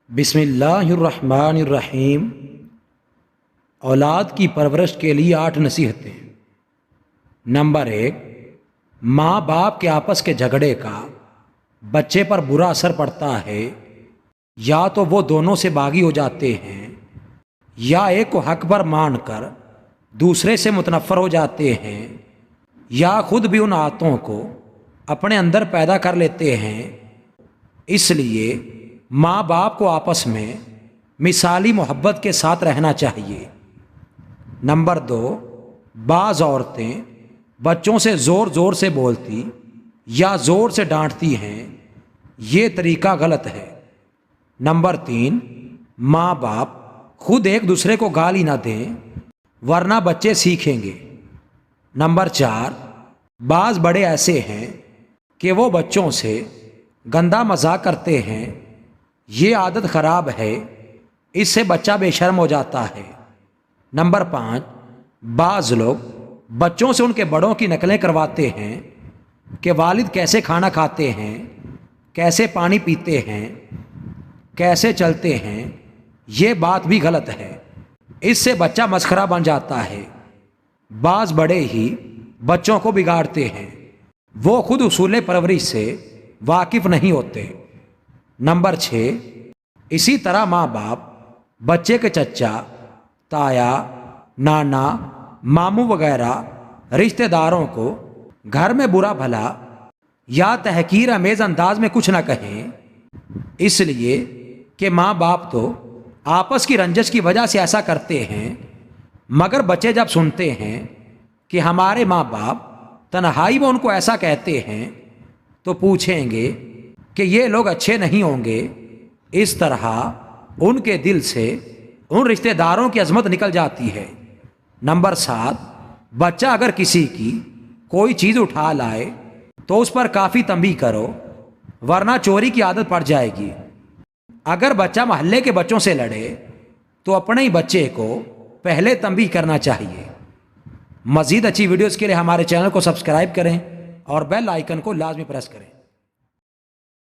بسم اللہ الرحمن الرحیم۔ اولاد کی پرورش کے لیے 8 نصیحتیں۔ نمبر 1، ماں باپ کے آپس کے جھگڑے کا بچے پر برا اثر پڑتا ہے۔ یا تو وہ دونوں سے باغی ہو جاتے ہیں یا ایک کو حق پر مان کر دوسرے سے متنفر ہو جاتے ہیں، یا خود بھی ان عادتوں کو اپنے اندر پیدا کر لیتے ہیں۔ اس لیے ماں باپ کو آپس میں مثالی محبت کے ساتھ رہنا چاہیے۔ نمبر 2، بعض عورتیں بچوں سے زور زور سے بولتی یا زور سے ڈانٹتی ہیں، یہ طریقہ غلط ہے۔ نمبر 3، ماں باپ خود ایک دوسرے کو گالی نہ دیں ورنہ بچے سیکھیں گے۔ نمبر 4، بعض بڑے ایسے ہیں کہ وہ بچوں سے گندا مذاق کرتے ہیں، یہ عادت خراب ہے، اس سے بچہ بے شرم ہو جاتا ہے۔ نمبر 5، بعض لوگ بچوں سے ان کے بڑوں کی نقلیں کرواتے ہیں کہ والد کیسے کھانا کھاتے ہیں، کیسے پانی پیتے ہیں، کیسے چلتے ہیں، یہ بات بھی غلط ہے، اس سے بچہ مسخرہ بن جاتا ہے۔ بعض بڑے ہی بچوں کو بگاڑتے ہیں، وہ خود اصول پرورش سے واقف نہیں ہوتے۔ نمبر 6، اسی طرح ماں باپ بچے کے چچا، تایا، نانا، ماموں وغیرہ رشتہ داروں کو گھر میں برا بھلا یا تحقیر آمیز انداز میں کچھ نہ کہیں، اس لیے کہ ماں باپ تو آپس کی رنجش کی وجہ سے ایسا کرتے ہیں، مگر بچے جب سنتے ہیں کہ ہمارے ماں باپ تنہائی میں ان کو ایسا کہتے ہیں تو پوچھیں گے کہ یہ لوگ اچھے نہیں ہوں گے۔ اس طرح ان کے دل سے ان رشتہ داروں کی عظمت نکل جاتی ہے۔ نمبر 7، بچہ اگر کسی کی کوئی چیز اٹھا لائے تو اس پر کافی تنبیہ کرو ورنہ چوری کی عادت پڑ جائے گی۔ اگر بچہ محلے کے بچوں سے لڑے تو اپنے ہی بچے کو پہلے تنبیہ کرنا چاہیے۔ مزید اچھی ویڈیوز کے لیے ہمارے چینل کو سبسکرائب کریں اور بیل آئیکن کو لازمی پریس کریں۔